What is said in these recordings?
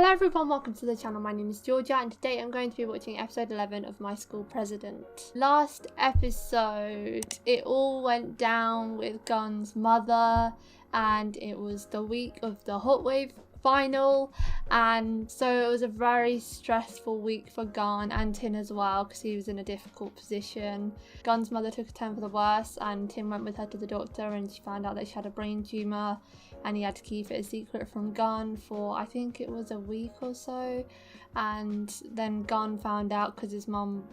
Hello everyone, welcome to the channel. My name is Georgia and today I'm going to be watching episode 11 of My School President. Last episode, it all went down with Gun's mother and it was the week of the Hot Wave final, and so it was a very stressful week for Gun and Tinn as well because he was in a difficult position. Gun's mother took a turn for the worse and Tinn went with her to the doctor and she found out that she had a brain tumour and he had to keep it a secret from Gun for I think it was a week or so, and then Gun found out because his mum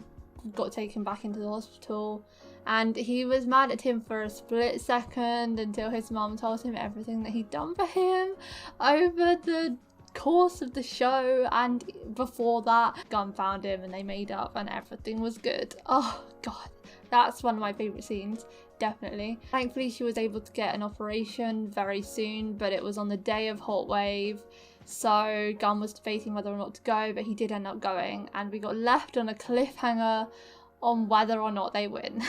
got taken back into the hospital and he was mad at him for a split second until his mum told him everything that he'd done for him over the course of the show, and before that Gun found him and they made up and everything was good. Oh god, that's one of my favourite scenes, definitely. Thankfully she was able to get an operation very soon, but it was on the day of Hot Wave, so Gun was debating whether or not to go, but he did end up going and we got left on a cliffhanger on whether or not they win.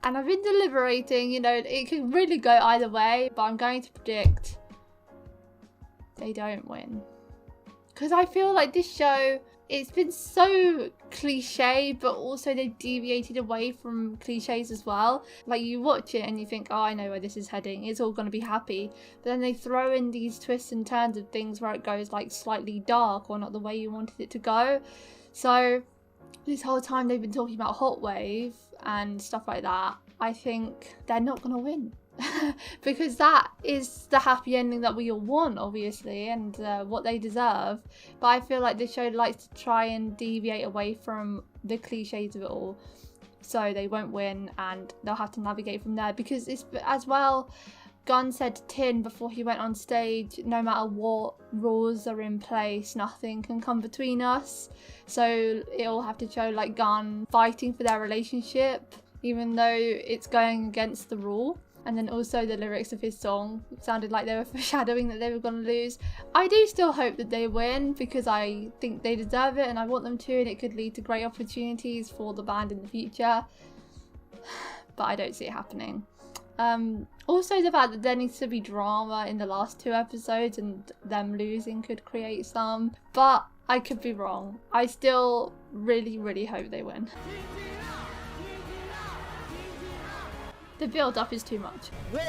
And I've been deliberating, you know, it could really go either way, but I'm going to predict they don't win. Because I feel like this show, it's been so cliche, but also they've deviated away from cliches as well. Like you watch it and you think, oh, I know where this is heading, it's all going to be happy. But then they throw in these twists and turns of things where it goes like slightly dark or not the way you wanted it to go. So this whole time they've been talking about Hot Wave and stuff like that, I think they're not going to win. Because that is the happy ending that we all want, obviously, and what they deserve. But I feel like the show likes to try and deviate away from the cliches of it all, so they won't win and they'll have to navigate from there. Because it's as well, Gun said to Tinn before he went on stage, no matter what rules are in place, nothing can come between us. So it'll have to show like Gun fighting for their relationship even though it's going against the rule. And then also the lyrics of his song sounded like they were foreshadowing that they were going to lose. I do still hope that they win because I think they deserve it and I want them to, and it could lead to great opportunities for the band in the future. But I don't see it happening. Also the fact that there needs to be drama in the last 2 episodes and them losing could create some, but I could be wrong. I still really hope they win. The build up is too much. No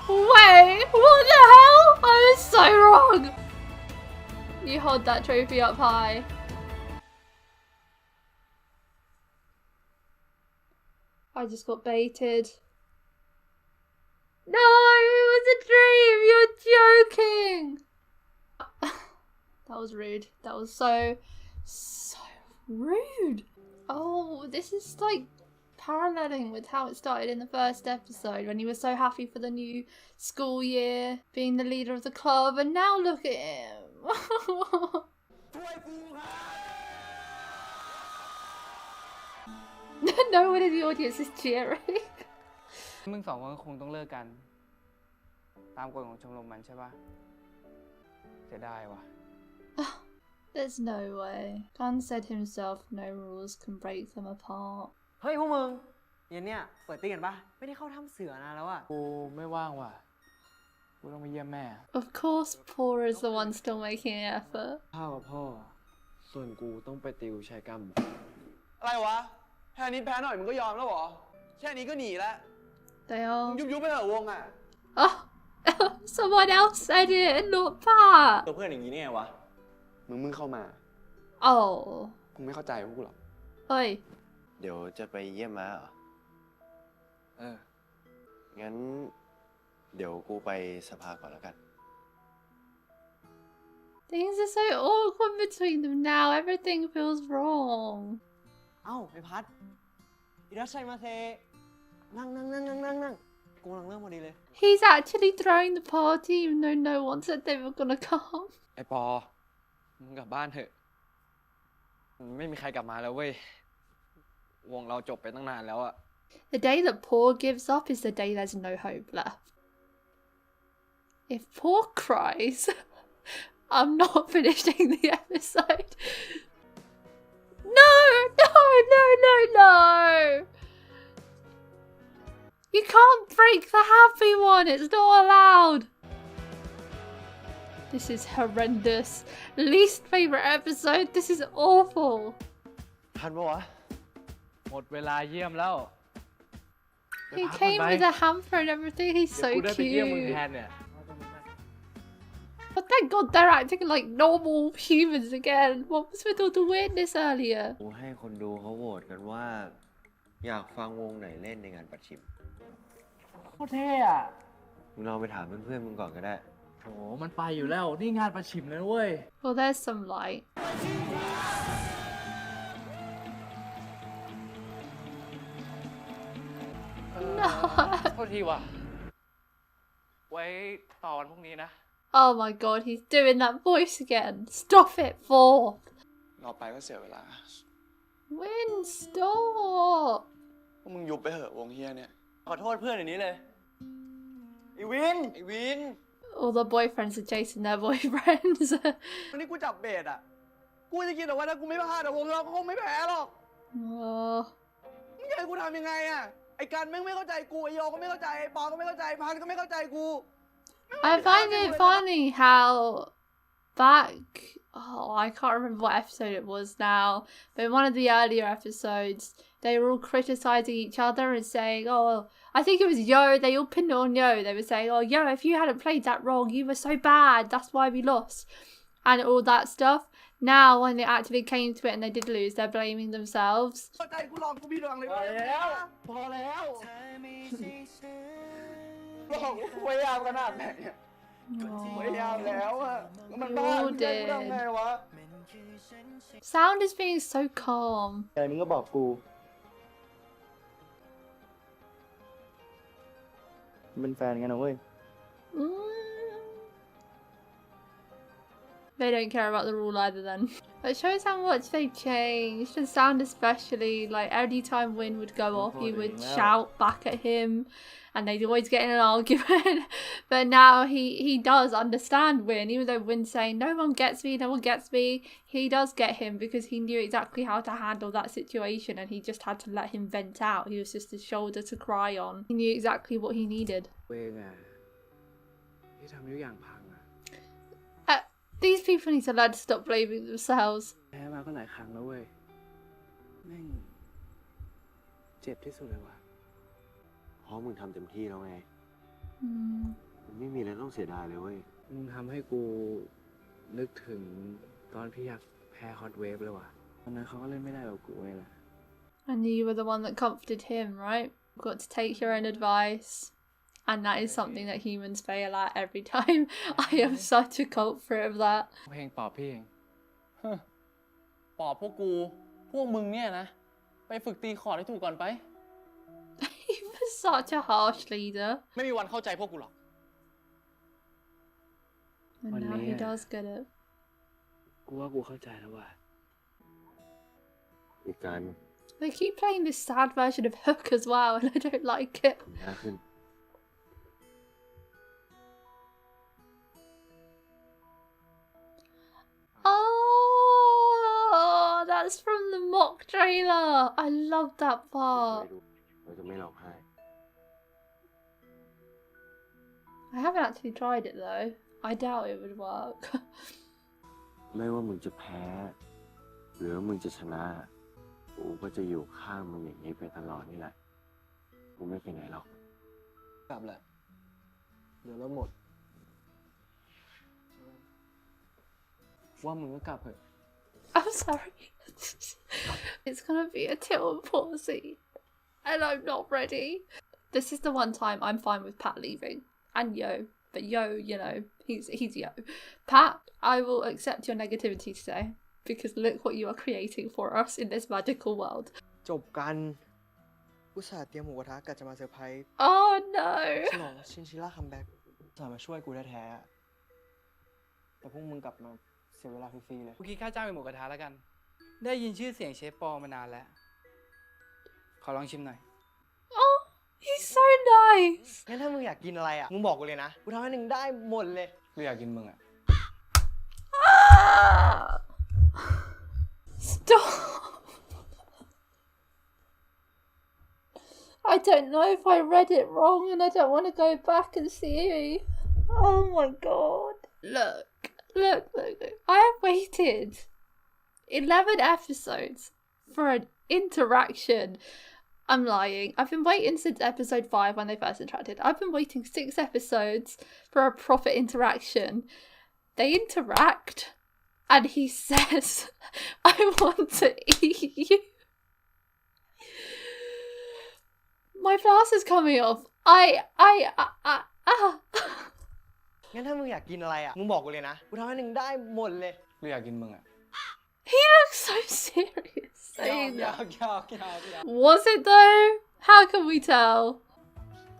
way! What the hell? I was so wrong! You hold that trophy up high. I just got baited. No, it was a dream! You're joking! That was rude. That was so rude. Oh, this is like paralleling with how it started in the first episode when he was so happy for the new school year, being the leader of the club, and now look at him. No one in the audience is cheering. มึงสองคนคงต้องเลิกกันตามกฎของชมรมมันใช่ปะเสียดายว่ะ There's no way. Gun said himself no rules can break them apart. เฮ้ยพวกมึงเย็นเนี่ยเปิดตีกันปะไม่ได้เข้าถ้ำเสือนานแล้วอะ กูไม่ว่างว่ะกูต้องไปเยี่ยมแม่ Of course, Por is the one still making an effort. พ่อกับพ่อส่วนกูต้องไปติวชัยกรรม อะไรวะแค่นี้แพ้หน่อยมึงก็ยอมแล้วเหรอแค่นี้ก็หนีแล้ว They are. ยุบไปเถอะวงอ่ะ Oh, someone else said it and not Pat. ตัวเพื่อนอย่างนี้เนี่ยไงวะ มึงเข้ามา Oh. มึงไม่เข้าใจพวกกูหรอก Oi. เดี๋ยวจะไปเยี่ยมม้าเหรอ งั้นเดี๋ยวกูไปสภาก่อนแล้วกัน Things are so awkward between them now. Everything feels wrong. เอ้าไอ้พัดอิรัชชัยมาเซนั่งกูกำลังเริ่มพอดีเลย He's actually throwing the party even though no one said they were gonna come. ไอ้ปอมึงกลับบ้านเถอะไม่มีใครกลับมาแล้วเว้ยวงเราจบไปตั้งนานแล้วอะ The day that Por gives up is the day there's no hope left. If Por cries, I'm not finishing the episode. No! You can't break the happy one. It's not allowed. This is horrendous. Least favorite episode. This is awful. ทันปะวะ หมดเวลาเยี่ยมแล้ว He came with a hamper and everything. He's เดี๋ยว so กูได้ไปเยี่ยมมึง cute. แทนเนี่ย But thank God they're acting like normal humans again. What was with all the weirdness earlier? กูให้คนดูเขาโหวตกันว่า อยากฟังวงไหนเล่นในงานปัดชิม โคตรเท่อะ มึงลองไปถามเพื่อนๆมึงก่อนก็ได้ โหมันไปอยู่แล้ว นี่งานประชิมเลยเว้ย Well, there's some light. โทษทีว่ะ ไว้ต่อวันพรุ่งนี้นะ Oh my God, he's doing that voice again. Stop it, Fourth. รอไปก็เสียเวลา Win, stop. พวกมึงยุบไปเหอะวงเฮียเนี่ย ขอโทษเพื่อนอย่างนี้เลยไอ้วิน ไอ้วิน All the boyfriends are chasing their boyfriends. วันนี้กูจับเบสอ่ะ กูจะคิดแต่ว่าถ้ากูไม่พลาดแต่วงเราก็คงไม่แพ้หรอก Oh. มึงจะให้กูทำยังไงอ่ะ ไอ้กันแม่งไม่เข้าใจกู ไอ้โยก็ไม่เข้าใจ ไอ้ปอก็ไม่เข้าใจ พันก็ไม่เข้าใจกู I find it funny how back, oh, I can't remember what episode it was now, but in one of the earlier episodes, they were all criticizing each other and saying, oh, I think it was Yo, they all pinned it on Yo. They were saying, oh, Yo, if you hadn't played that wrong, you were so bad, that's why we lost, and all that stuff. Now, when it actually came to it and they did lose, they're blaming themselves. เข้าใจกูลองกูพี่ลองเลย พอแล้ว พอแล้ว ลองกูพยายามขนาดไหนอะพยายามแล้วอะมันบ้ากูจะให้กูทำไงวะ Sound is being so calm. อะไรมึงก็บอกกูเป็นแฟนกันนะเว้ย They don't care about the rule either then. But it shows how much they've changed. And Sound especially, like every time Win would go off, he would shout back at him and they'd always get in an argument. But now he does understand Win, even though Win's saying, no one gets me, no one gets me. He does get him because he knew exactly how to handle that situation and he just had to let him vent out. He was just a shoulder to cry on. He knew exactly what he needed. เวงอะที่ทำทุกอย่างพังอะ These people need to learn to stop blaming themselves. แพ้มาก็หลายครั้งแล้วเว้ย แม่งเจ็บที่สุดเลยว่ะ เพราะมึงทำเต็มที่แล้วไง มันไม่มีอะไรต้องเสียดายเลยเว้ย มึงทำให้กูนึกถึงตอนพี่อยากแพ้ฮอตเวฟเลยว่ะตอนนั้นเขาก็เล่นไม่ได้แบบกูเลยล่ะ And you were the one that comforted him, right? You've got to take your own advice. And that is something that humans fail at every time. I am such a culprit of that. เพลงปอบพี่เอง ปอบพวกกู พวกมึงเนี่ยนะ ไปฝึกตีคอร์ดให้ถูกก่อนไป He was such a harsh leader. ไม่มีวันเข้าใจพวกกูหรอก And One now he layer. does get it. กูว่ากูเข้าใจแล้วว่ะ อีกการ They keep playing this sad version of Hook as well, and I don't like it. ยากขึ้น Oh, that's from the mock trailer. I love that ไป part. ดูเราจะไม่ร้องไห้ I haven't actually tried it though. I doubt it would work. ไม่ว่ามึงจะแพ้ หรือว่ามึงจะชนะ กูก็จะอยู่ข้างมึงอย่างนี้ไปตลอดนี่แหละ กูไม่ไปไหนหรอก กลับแหละ เดี๋ยวเราหมด ว่ามึงก็กลับเถอะ I'm sorry. It's gonna be a TiwPor scene. And I'm not ready. This is the one time I'm fine with Pat leaving. And Yo. But Yo, you know, he's Yo. Pat, I will accept your negativity today. Because look what you are creating for us in this magical world. จบกันกูสาห์เตรียมหมูกระทะกะจะมาเซอร์ไพรส์ Oh no. ฉลองชินชิล่าคัมแบ็กสาห์มาช่วยกูแท้ๆแต่พวกมึงกลับมาเสียเวลาฟรีๆเลย กูคิดค่าจ้างเป็นหมูกระทะแล้วกัน ได้ยินชื่อเสียงเชฟปอมานานแล้ว ขอลองชิมหน่อย Oh, he's so nice. งั้นถ้ามึงอยากกินอะไรอ่ะ มึงบอกกูเลยนะ กูทำให้หนึ่งได้หมดเลย กูอยากกินมึงอะ Ah! Stop. I don't know if I read it wrong and I don't want to go back and see. Oh my god. Look. I have waited 11 episodes for an interaction. I'm lying. I've been waiting since episode 5 when they first interacted. I've been waiting 6 episodes for a proper interaction. They interact and he says, I want to eat you. My glass is coming off. งั้นถ้ามึงอยากกินอะไรอ่ะ มึงบอกกูเลยนะ กูทำให้มึงได้หมดเลย กูอยากกินมึงอ่ะ He looks so serious saying ยา that. ก Was it though? How can we tell?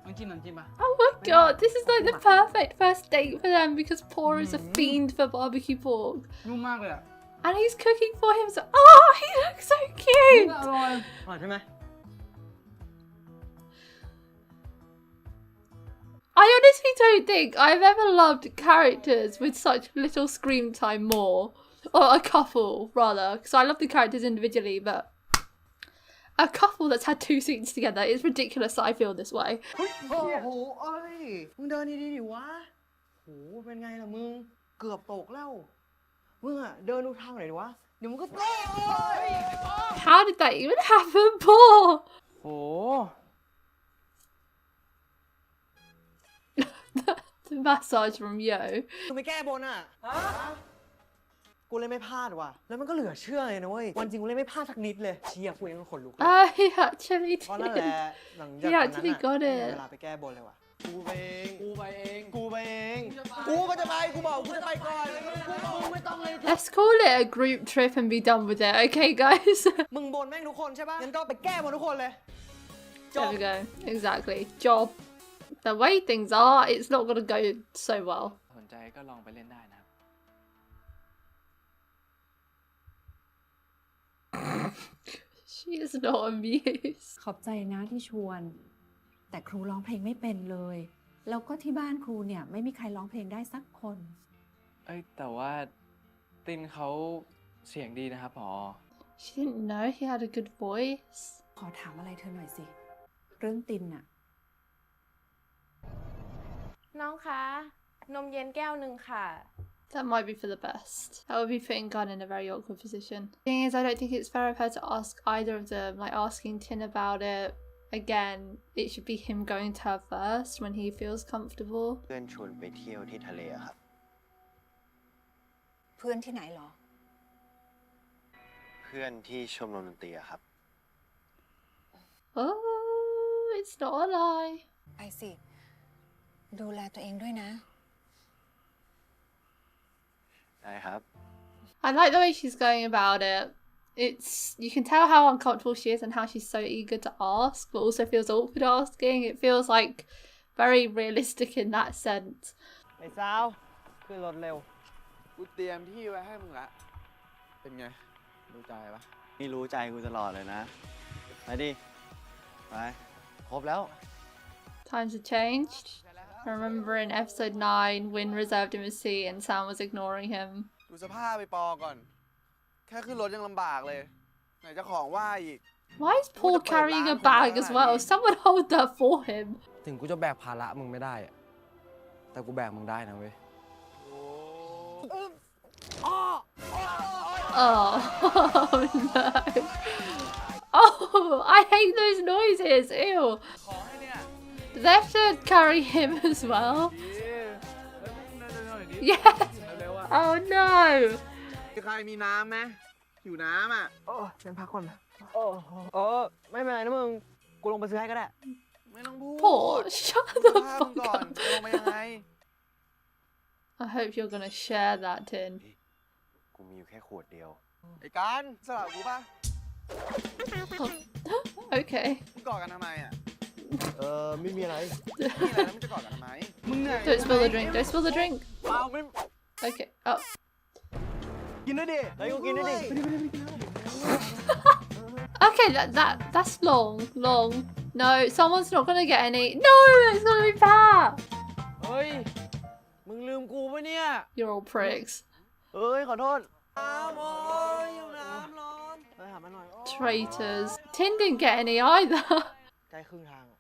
น้ำจิ้มปะ Oh my god, this is like the perfect first date for them because Por is a fiend for barbecue pork. นุ่มมากเลยอ่ะ And he's cooking for him, so oh, he looks so cute! อร่อย อร่อยใช่ไหม I honestly don't think I've ever loved characters with such little screen time more. Or a couple, rather, because I love the characters individually, but a couple that's had 2 scenes together, it's ridiculous that I feel this way. โอ้โหเอ้ย มึงเดินดีๆดิวะโหเป็นไงล่ะมึง เกือบตกแล้ว มึงอะเดินดูทางหน่อยดิวะ เดี๋ยวมึงก็ตก How did that even happen, Paul? โอ้ The massage from Yo. มึงไปแก้บนอะกูเลยไม่พลาดว่ะ แล้วมันก็เหลือเชื่อเลยนะเว้ย วันจริงกูเลยไม่พลาดสักนิดเลย เชี่ยกูเองก็ขนลุกเลย He actually เพราะนั่นแห did. ละหลังจาก He นั้น actually อะ got ไม่มี it. เวลาไปแก้บนเลยว่ะ กูไปเอง กูไปเอง กูไปเอง กูก็จะไป กูบอกกูจะไปก่อนมึงไม่ต้องเลย Let's call it a group trip and be done with it, okay, guys? มึงบนแม่งทุกคนใช่ปะงั้นก็ไปแก้บนทุกคนเลย There we go. Exactly. Job. The way things are, it's not gonna go so well. สนใจก็ลองไปเล่นได้นะครับ She is not amused. ขอบใจนะที่ชวน แต่ครูร้องเพลงไม่เป็นเลย แล้วก็ที่บ้านครูเนี่ยไม่มีใครร้องเพลงได้สักคน เอ้ยแต่ว่าตินเขาเสียงดีนะครับผอ She didn't know he had a good voice. ขอถามอะไรเธอหน่อยสิ เรื่องตินน่ะ น้องคะ นมเย็นแก้วหนึ่งค่ะ That might be for the best. That would be putting Gunn in a very awkward position. The thing is, I don't think it's fair of her to ask either of them, like asking Tinn about it. Again, it should be him going to her first when he feels comfortable. เพื่อนชวนไปเที่ยวที่ทะเลอะครับ เพื่อนที่ไหนหรอ เพื่อนที่ชมรมดนตรีอะครับ Oh, it's not a lie. ไปสิ ดูแลตัวเองด้วยนะ ได้ครับ I like the way she's going about it. You can tell how uncomfortable she is and how she's so eager to ask, but also feels awkward asking. It feels like very realistic in that sense. ไอ้สาวขึ้นรถเร็ว กูเตรียมที่ไว้ให้มึงละ เป็นไง รู้ใจปะ นี่รู้ใจกูตลอดเลยนะ ไปดิ ไป ครบแล้ว Times have changed. I remember in episode 9, Win reserved him a seat and Sam was ignoring him. ดูสภาพไปปอก่อน แค่ขึ้นรถยังลำบากเลย ไหนจะของว่าอีก Why is Paul carrying a bag as well? Someone hold that for him. ถึงกูจะแบกภาระมึงไม่ได้อะแต่กูแบกมึงได้นะเว้ย Oh, no. Oh, I hate those noises. Ew. ของให้เนี่ย Do they have to carry him as well? เดี๋ยว Yes. เร็วๆอะ Oh no. มีใครมีน้ำไหมหิวน้ำอ่ะ โอ้ฉันพักก่อนนะไม่เป็นไรนะมึง กูลงไปซื้อให้ก็ได้ ไม่ต้องพูด Paul, shut ดู the ภาพมึง fuck ก่อน up. จะลงมายังไง I hope you're gonna share that, Tin. กูมีอยู่แค่ขวดเดียว ไอ้การสลับกูป่ะ Okay. มึงกอดกันทำไมอ่ะ ไม่มีอะไร นี่อะไรแล้วมึงจะกอดกันทำไม มึงเหนื่อย Don't spill the drink. Don't spill the drink. เปล่าไม่ Okay. Oh. กินด้วยดิ เฮ้ยกูกินด้วยดิ Okay, that's long. No, someone's not gonna get any. No, it's gonna be Pat. เฮ้ย มึงลืมกูปะเนี่ย You're all pricks. เอ้ย ขอโทษ น้ำโอ้ยหิวน้ำร้อนไปหามาหน่อย Traitors. Tin didn't get any either. ใกล้ครึ่งทางอะ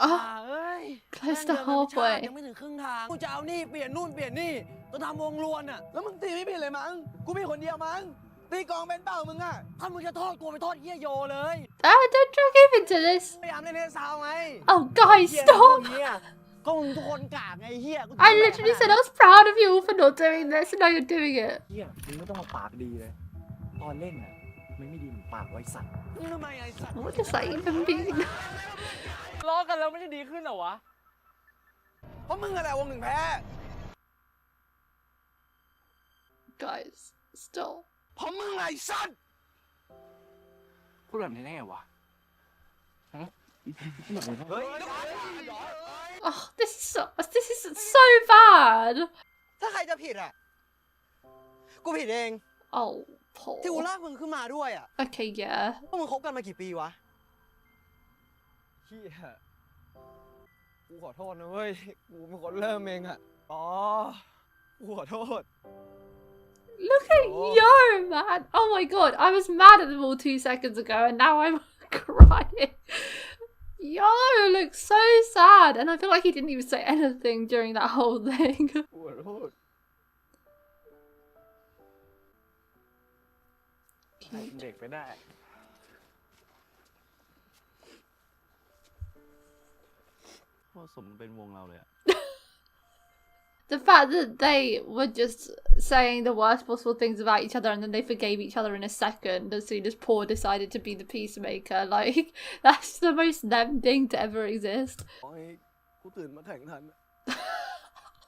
Oh, เอ้ย close แม่ to งเดินมาไม่ช้า halfway. ยังไม่ถึงครึ่งทางกูจะเอานี่เปลี่ยนนู่นเปลี่ยนนี่ต้องทำวงรวนอ่ะ แล้วมึงตีไม่ผิดเลยมั้ง กูมีคนเดียวมั้ง ตีกลองเป็นเปล่ามึงอะ ถ้ามึงจะโทษกูไปโทษเฮียโยเลย Don't drag him into this. พยายามเล่นให้ซาวไง Oh, guys, เฮีย stop. เฮียก็มึงทุกคนกากไงเฮีย I literally said I was proud of you for not doing this, and now you're doing it. เฮียมึงไม่ต้องมาปากดีเลย ตอนเล่นน่ะไม่ดีมึงปากไว้สัตว์ ทำไมไอ้สัตว์ What does that even mean? ล้อกันแล้วไม่ได้ดีขึ้นเหรอวะ เพราะมึงอะไรวงหนึ่งแพ้ Guys, stop. เพราะมึงไอ้สัตว์ พูดแบบนี้ได้ไงวะ เฮ้ย Oh, this is so bad. ถ้าใครจะผิดอ่ะ กูผิดเอง Oh, ที่กู Paul. ลากมึงขึ้นมาด้วยอ่ะ Okay, yeah. พวกมึงคบกันมากี่ปีวะ เฮียกูขอโทษนะเว้ย กูเป็นคนเริ่มเองอะอ๋อ กูขอโทษ Look at Yo, man. Oh my god, I was mad at them all 2 seconds ago, and now I'm crying. Yo looks so sad, and I feel like he didn't even say anything during that whole thing. กูขอโทษ เด็กไปได้ พ่อสมเป็นวงเราเลยอะ The fact that they were just saying the worst possible things about each other and then they forgave each other in a second as soon as Paul decided to be the peacemaker. Like, that's the most them thing to ever exist. โอ้ยกูตื่นมาแข่งทันอะ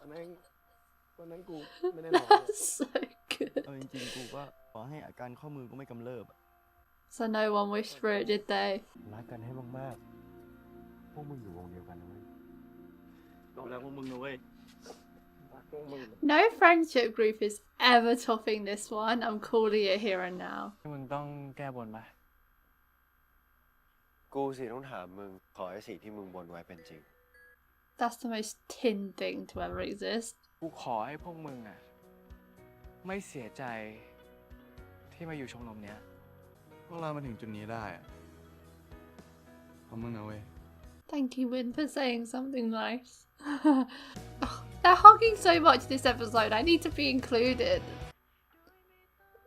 วันนั้นกูไม่ได้นอนเลย That's so good. จริงๆกูก็ขอให้อาการข้อมือกูไม่กำเริบ So no one wished for it, did they? รักกันให้มากๆ พวกมึงอยู่วงเดียวกันนะเว้ย บอกแล้วพวกมึงนะเว้ย No friendship group is ever topping this one. I'm calling it here and now. มึงต้องแก้บนปะ กูสิต้องถามมึง ขอให้สิ่งที่มึงบนไว้เป็นจริง That's the most Tin thing to ever exist. กูขอให้พวกมึงอ่ะ ไม่เสียใจที่มาอยู่ชมรมเนี้ย พวกเรามาถึงจุดนี้ได้อะเพราะมึงนะเว้ย Thank you, Win, for saying something nice. Oh, they're hogging so much this episode. I need to be included.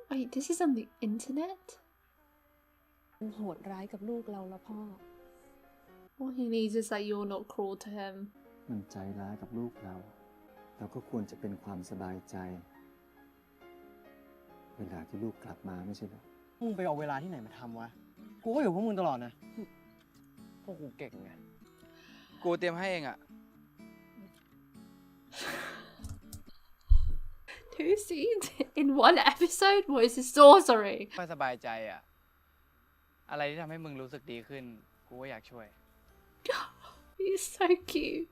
Wait, this is on the internet? โหดร้ายกับลูกเราแล้วพ่อ All he needs is that you're not cruel to him. มันใจร้ายกับลูกเราก็ควรจะเป็นความสบายใจ เวลาที่ลูกกลับมาไม่ใช่เหรอ มึงไปเอาเวลาที่ไหนมาทำวะ กูก็อยู่พวกมึงตลอดนะ พวกกูเก่งไง กูเตรียมให้เองอ่ะ 2 scenes in 1 episode? What is this sorcery? ไม่สบายใจอ่ะ อะไรที่ทำให้มึงรู้สึกดีขึ้น กูก็อยากช่วย He's so cute.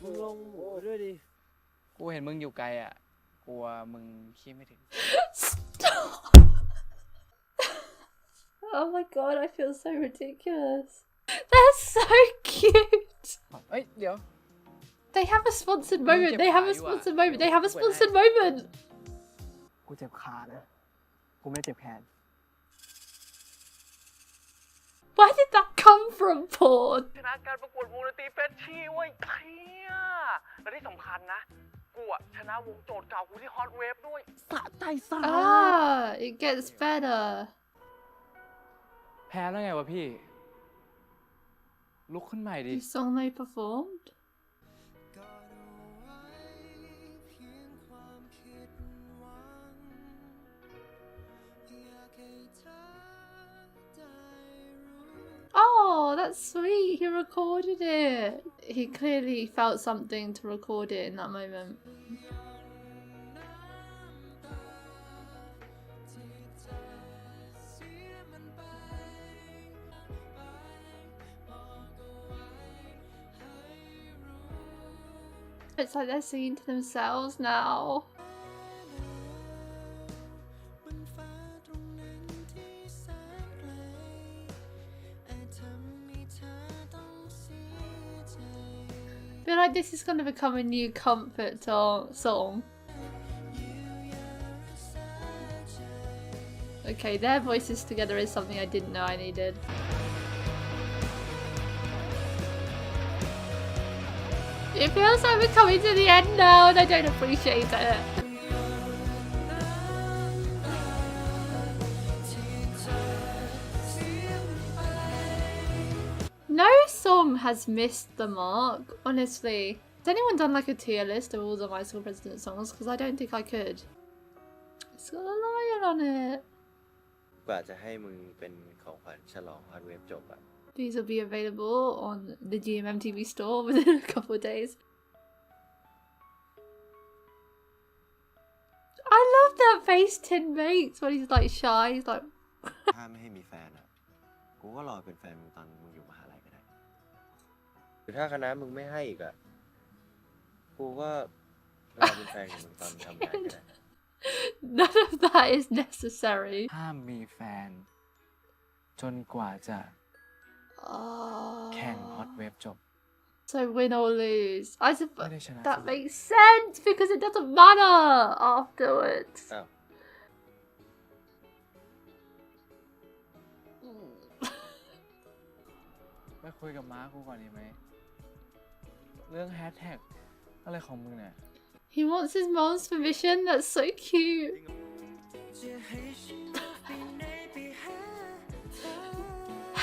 มึงลงด้วยดิ กูเห็นมึงอยู่ไกลอ่ะ กลัวมึงคิดไม่ถึง Stop! Oh my god, I feel so ridiculous. They're so cute. เอ้ย เดี๋ยว They have a sponsored moment. They have a sponsored moment. They have a sponsored moment. กูเจ็บขานะ กูไม่เจ็บแขน Where did that come from, Paul? ชนะการประกวดวงดนตรีเฟชชี่เว้ยเที่ยและที่สำคัญนะ กูอะชนะวงโจทย์เก่ากูที่ฮอตเวฟด้วย สะใจสา Ah, it gets better. แพ้แล้วไงวะพี่ ลุกขึ้นใหม่ดิ The song they performed. Oh, that's sweet. He recorded it. He clearly felt something to record it in that moment. It's like they're singing to themselves now. I feel like this is going to become a new comfort song. Okay, their voices together is something I didn't know I needed. It feels like we're coming to the end now and I don't appreciate it. No song has missed the mark, honestly. Has anyone done like a tier list of all the My School President songs? Because I don't think I could. It's got a lion on it. กว่าจะให้มึงเป็นของขวัญฉลองฮอตเวฟจบอะ These will be available on the GMMTV store within a couple of days. I love that face Tin makes when he's like shy. He's like ถ้าไม่ให้มีแฟนอะกูก็รอเป็นแฟนมึงตอนมึงอยู่มหาลัยก็ได้หรือถ้าคณะมึงไม่ให้อีกอะกูก็รอเป็นแฟนกับมึงตอนทำงานก็ได้ None of that is necessary. ห้ามมีแฟน จนกว่าจะแข่งฮอตเวฟจบ So win or lose. I suppose ไม่ได้ชนะ that makes sense because it doesn't matter afterwards. อ้าว ไปคุยกับม้ากูก่อนดีไหม เรื่องแฮชแท็กอะไรของมึงเนี่ย He wants his mom's permission. That's so cute.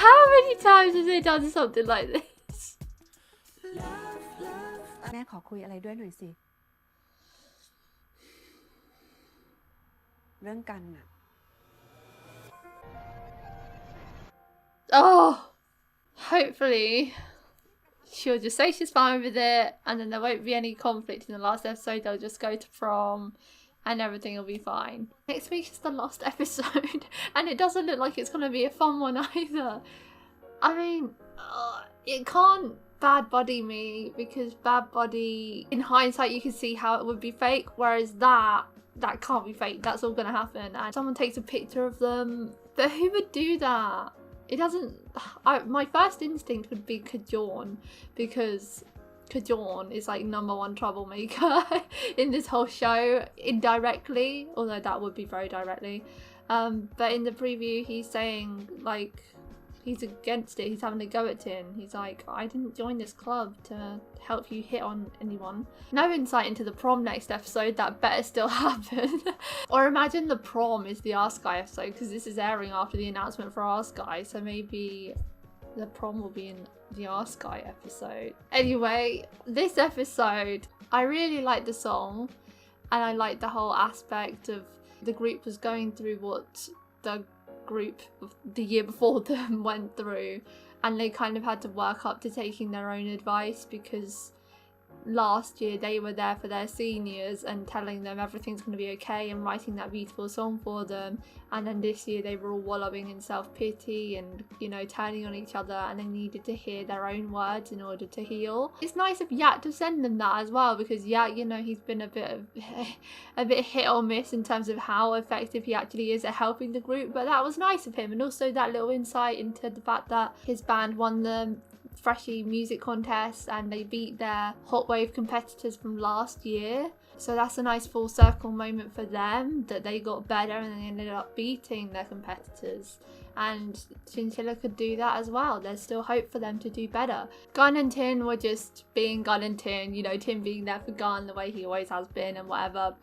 How many times have they done something like this? แม่ขอคุยอะไรด้วยหน่อยสิ เรื่องกันน่ะ Oh, hopefully she'll just say she's fine with it and then there won't be any conflict in the last episode. They'll just go to prom and everything will be fine. Next week is the last episode and it doesn't look like it's going to be a fun one either. I mean, it can't bad body me because bad body, in hindsight, you can see how it would be fake, whereas that can't be fake. That's all going to happen. And someone takes a picture of them. But who would do that? It doesn't... my first instinct would be Kajorn, because Kajorn is like #1 troublemaker in this whole show, indirectly, although that would be very directly. But in the preview, he's saying, like, he's against it. He's having a go at Tinn. He's like, I didn't join this club to help you hit on anyone. No insight into the prom next episode. That better still happen. Or imagine the prom is the Ask Guy episode, because this is airing after the announcement for Ask Guy. So maybe the prom will be in the Ask Guy episode. Anyway, this episode, I really liked the song. And I liked the whole aspect of the group was going through what the group the year before them went through, and they kind of had to work up to taking their own advice, because last year they were there for their seniors and telling them everything's going to be okay and writing that beautiful song for them, and then this year they were all wallowing in self-pity and, you know, turning on each other, and they needed to hear their own words in order to heal. It's nice of Yat to send them that as well, because Yat, you know, he's been a bit hit or miss in terms of how effective he actually is at helping the group, but that was nice of him. And also that little insight into the fact that his band won the Freshie music contest and they beat their Hot Wave competitors from last year. So that's a nice full circle moment for them, that they got better and they ended up beating their competitors. And Chinzhilla could do that as well. There's still hope for them to do better. Gun and Tinn were just being Gun and Tinn, you know, Tinn being there for Gun the way he always has been and whatever.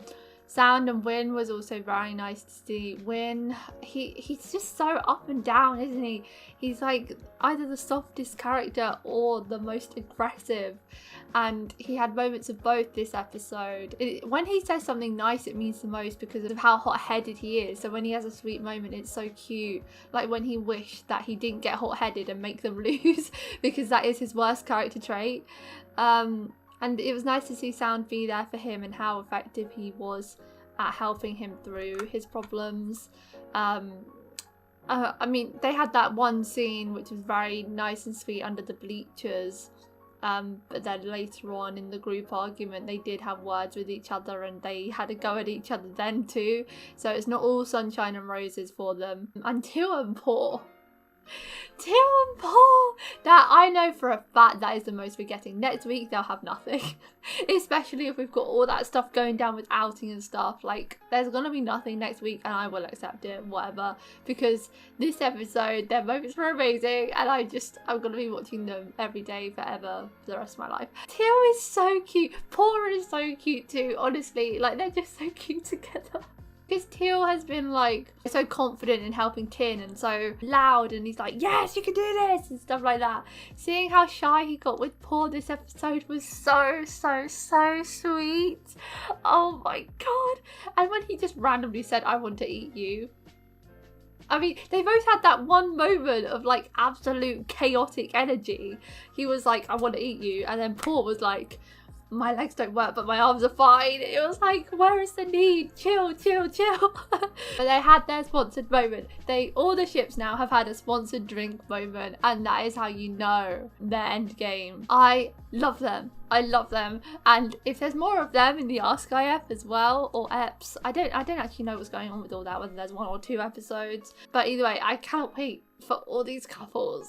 Sound and Win was also very nice to see. Win, he's just so up and down, isn't he? He's like either the softest character or the most aggressive, and he had moments of both this episode. When he says something nice, it means the most because of how hot-headed he is. So when he has a sweet moment, it's so cute. Like when he wished that he didn't get hot-headed and make them lose, because that is his worst character trait. And it was nice to see Sound be there for him and how effective he was at helping him through his problems. I mean, they had that one scene which was very nice and sweet under the bleachers. But then later on in the group argument, they did have words with each other and they had a go at each other then too. So it's not all sunshine and roses for them. And TiwPor. Till and Paul! Now, I know for a fact that is the most we're getting. Next week, they'll have nothing. Especially if we've got all that stuff going down with outing and stuff. Like, there's gonna be nothing next week and I will accept it, whatever. Because this episode, their moments were amazing and I'm gonna be watching them every day forever for the rest of my life. Till is so cute. Paul is so cute too, honestly. Like, they're just so cute together. Because Till has been like so confident in helping Tinn and so loud, and he's like, yes, you can do this and stuff like that. Seeing how shy he got with Paul this episode was so sweet. Oh my god. And when he just randomly said, I want to eat you. I mean, they both had that one moment of like absolute chaotic energy. He was like, I want to eat you. And then Paul was like, my legs don't work, but my arms are fine. It was like, where is the need? Chill. But they had their sponsored moment. All the ships now have had a sponsored drink moment, and that is how you know their end game. I love them. And if there's more of them in the Ask IF as well, or EPs, I don't actually know what's going on with all that, whether there's 1 or 2 episodes. But either way, I cannot wait for all these couples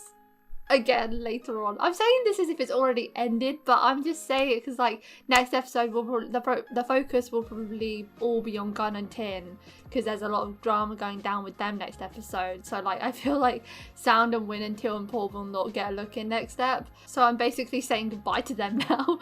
again later on. I'm saying this as if it's already ended, but I'm just saying it because like next episode the focus will probably all be on Gunn and Tinn, because there's a lot of drama going down with them next episode. So like I feel like Sound and Win and Till and Paul will not get a look in next step, so I'm basically saying goodbye to them now.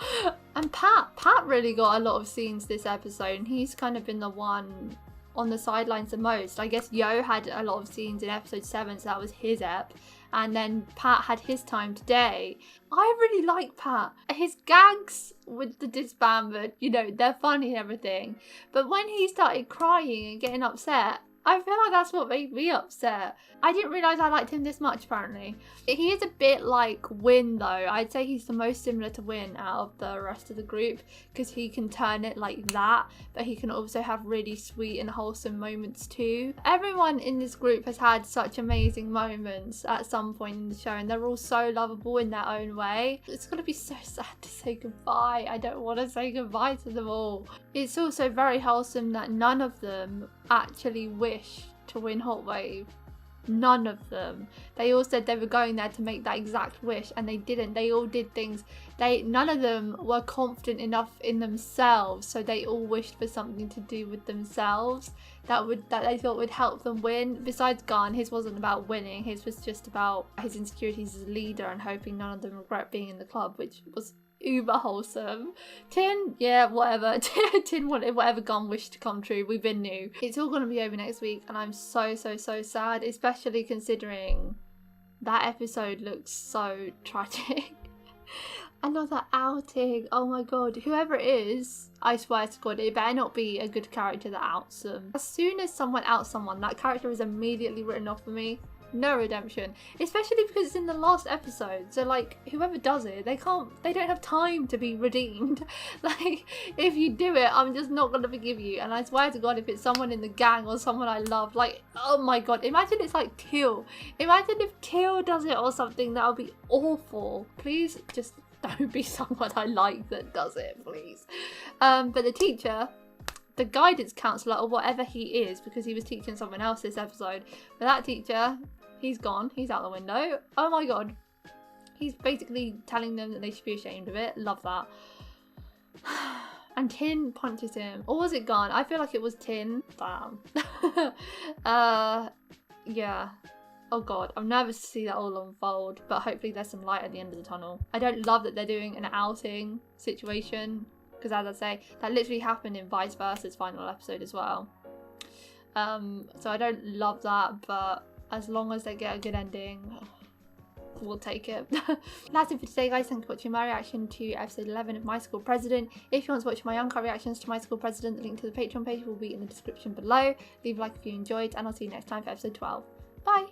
And Pat really got a lot of scenes this episode, and he's kind of been the one on the sidelines the most. I guess Yo had a lot of scenes in episode 7, so that was his ep. And then Pat had his time today. I really like Pat. His gags with the disbandment, you know, they're funny and everything. But when he started crying and getting upset, I feel like that's what made me upset. I didn't realise I liked him this much, apparently. He is a bit like Win, though. I'd say he's the most similar to Win out of the rest of the group, because he can turn it like that, but he can also have really sweet and wholesome moments too. Everyone in this group has had such amazing moments at some point in the show, and they're all so lovable in their own way. It's gonna be so sad to say goodbye. I don't want to say goodbye to them all. It's also very wholesome that none of them actually wish to win Hot Wave. None of them. They all said they were going there to make that exact wish, and they didn't. They all did things. None of them were confident enough in themselves, so they all wished for something to do with themselves that they thought would help them win. Besides Gunn, his wasn't about winning. His was just about his insecurities as a leader and hoping none of them regret being in the club, which was uber wholesome. Tinn, yeah, whatever. Tinn wanted whatever Gunn wished to come true. We've been new. It's all going to be over next week, and I'm so sad, especially considering that episode looks so tragic. Another outing. Oh my god. Whoever it is, I swear to god, it better not be a good character that outs them. As soon as someone outs someone, that character is immediately written off for me. No redemption, especially because it's in the last episode, so like whoever does it, they don't have time to be redeemed. Like, if you do it, I'm just not gonna forgive you. And I swear to god, if it's someone in the gang or someone I love, like, oh my god, imagine it's like Till. Imagine if Till does it or something. That would be awful. Please just don't be someone I like that does it, please. But the teacher, the guidance counsellor, or whatever he is, because he was teaching someone else this episode, but that teacher, he's gone. He's out the window. Oh my god. He's basically telling them that they should be ashamed of it. Love that. And Tinn punches him. Or was it Gunn? I feel like it was Tinn. Damn. Yeah. Oh god. I'm nervous to see that all unfold, but hopefully there's some light at the end of the tunnel. I don't love that they're doing an outing situation, because as I say, that literally happened in Vice Versa's final episode as well. So I don't love that, but as long as they get a good ending, we'll take it. That's it for today, guys. Thank you for watching my reaction to episode 11 of My School President. If you want to watch my uncut reactions to My School President, the link to the Patreon page will be in the description below. Leave a like if you enjoyed, and I'll see you next time for episode 12. Bye!